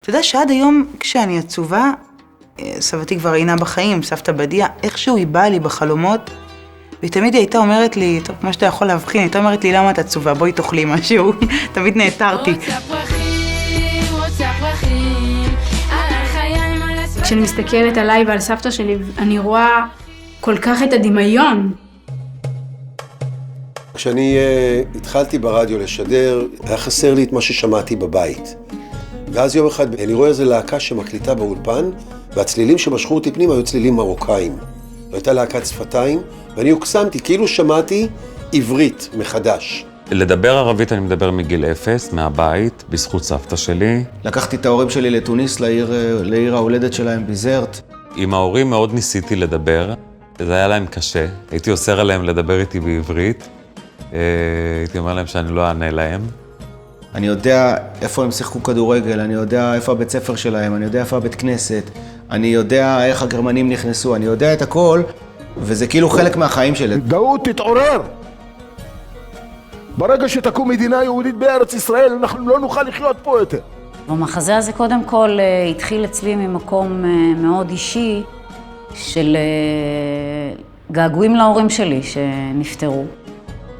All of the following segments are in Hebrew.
אתה יודע שעד היום כשאני עצובה, סבתי כבר אינה בחיים, סבתא בדיה, איכשהו היא באה לי בחלומות, והיא תמיד הייתה אומרת לי, טוב, כמו שאתה יכול להבחין, הייתה אומרת לי, למה את עצובה? בואי תאכלי משהו. תמיד נעתרתי. כשאני מסתכלת עליי ועל סבתא שלי, אני רואה כל כך את הדמיון. כשאני התחלתי ברדיו לשדר, היה חסר לי את מה ששמעתי בבית. ואז יום אחד אני רואה איזו להקה שמקליטה באולפן, והצלילים שמשכו אותי פנימה היו צלילים מרוקאים. הייתה להקת שפתיים, ואני הוקסמתי, כאילו שמעתי עברית מחדש. לדבר ערבית אני מדבר מגיל 0, מהבית, בזכות סבתא שלי. לקחתי את ההורים שלי לתוניס, לעיר ההולדת שלהם, ביזרט. עם ההורים מאוד ניסיתי לדבר, זה היה להם קשה. הייתי אוסר עליהם לדבר איתי בעברית. הייתי אומר להם שאני לא אענה להם. אני יודע איפה הם שיחקו כדורגל, אני יודע איפה הבית ספר שלהם, אני יודע איפה הבית כנסת, אני יודע איך הגרמנים נכנסו, אני יודע את הכל, וזה כאילו חלק מהחיים שלי. דאוד, תתעורר! ברגע שתקום מדינה יהודית בארץ ישראל, אנחנו לא נוכל לחיות פה יותר. המחזה הזה קודם כל התחיל אצלי ממקום מאוד אישי, של געגועים להורים שלי שנפטרו.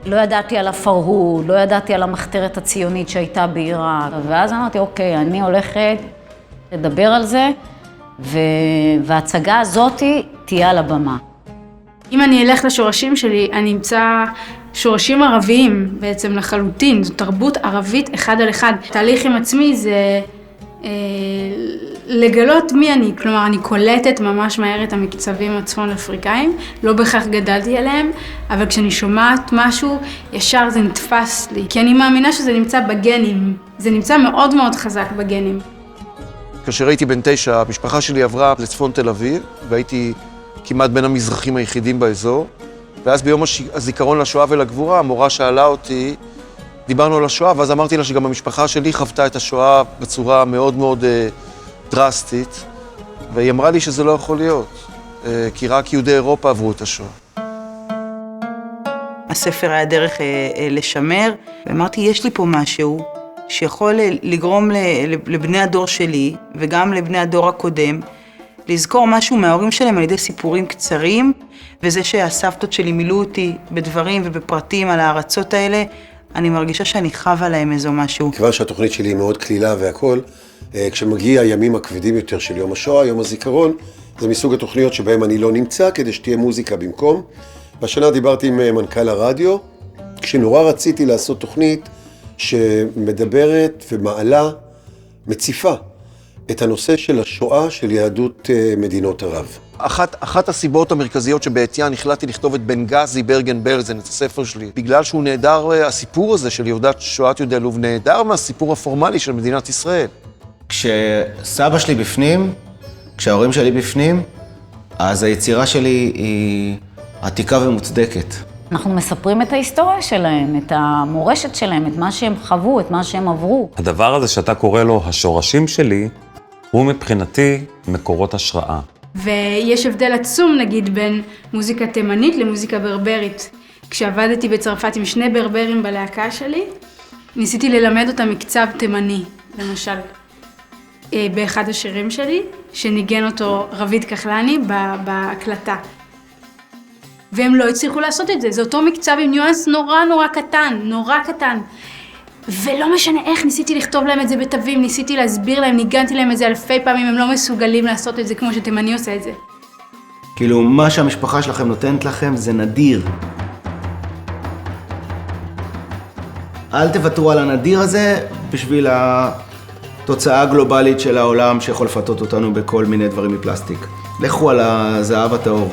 לא ידעתי על הפרהוד, לא ידעתי על המחתרת הציונית שהייתה בעיראק. ואז אמרתי, אוקיי, אני הולכת לדבר על זה, וההצגה הזאת תהיה על הבמה. אם אני אלך לשורשים שלי, אני אמצא שורשים ערביים בעצם לחלוטין. זו תרבות ערבית אחד על אחד. תהליך עם עצמי זה לגלות מי אני. כלומר, אני קולטת ממש מהר את המקצבים הצפון אפריקאים. לא בהכרח גדלתי עליהם, אבל כשאני שומעת משהו, ישר זה נתפס לי. כי אני מאמינה שזה נמצא בגנים. זה נמצא מאוד מאוד חזק בגנים. כאשר הייתי בן 9, המשפחה שלי עברה לצפון תל אביב, והייתי כמעט בין המזרחים היחידים באזור. ואז ביום הזיכרון לשואה ולגבורה, המורה שאלה אותי, דיברנו על השואה, ואז אמרתי לה שגם המשפחה שלי חוותה את השואה בצורה מאוד מאוד דרסטית, והיא אמרה לי שזה לא יכול להיות, כי רק יהודי אירופה עברו את השואה. הספר היה דרך לשמר, ואמרתי, יש לי פה משהו שיכול לגרום לבני הדור שלי, וגם לבני הדור הקודם, לזכור משהו מההורים שלהם על ידי סיפורים קצרים, וזה שהסבתות שלי מילאו אותי בדברים ובפרטים על הארצות האלה, אני מרגישה שאני חווה להם איזו משהו. כיוון שהתוכנית שלי היא מאוד כלילה והכל, כשמגיע הימים הכבדים יותר של יום השואה, יום הזיכרון, זה מסוג התוכניות שבהם אני לא נמצא, כדי שתהיה מוזיקה במקום. בשנה דיברתי עם מנכ"ל הרדיו, כשנורא רציתי לעשות תוכנית שמדברת ומעלה, מציפה את הנושא של השואה של יהדות מדינות ערב. אחת הסיבות המרכזיות שבעטיין החלטתי לכתוב את בנגזי ברגן בלזן, את הספר שלי, בגלל שהוא נהדר, הסיפור הזה של שואת יהודי לוב נהדר מהסיפור הפורמלי של מדינת ישראל. כשסבא שלי בפנים, כשההורים שלי בפנים, אז היצירה שלי היא עתיקה ומוצדקת. אנחנו מספרים את ההיסטוריה שלהם, את המורשת שלהם, את מה שהם חוו, את מה שהם עברו. הדבר הזה שאתה קורא לו השורשים שלי, הוא מבחינתי מקורות השראה. ויש הבדל עצום, נגיד, בין מוזיקה תימנית למוזיקה ברברית. כשעבדתי בצרפת עם שני ברברים בלהקה שלי, ניסיתי ללמד אותם מקצב תימני, למשל, באחד השירים שלי, שניגן אותו רביד כחלני בהקלטה. והם לא הצליחו לעשות את זה, זה אותו מקצב עם ניואנס נורא קטן, נורא קטן. ולא משנה איך, ניסיתי לכתוב להם את זה בתווים, ניסיתי להסביר להם, ניגנתי להם את זה אלפי פעמים, הם לא מסוגלים לעשות את זה כמו שתימני עושה את זה. כאילו, מה שהמשפחה שלכם נותנת לכם זה נדיר. אל תוותרו על הנדיר הזה בשביל התוצאה הגלובלית של העולם שיכול לפתות אותנו בכל מיני דברים מפלסטיק. לכו על הזהב הטהור.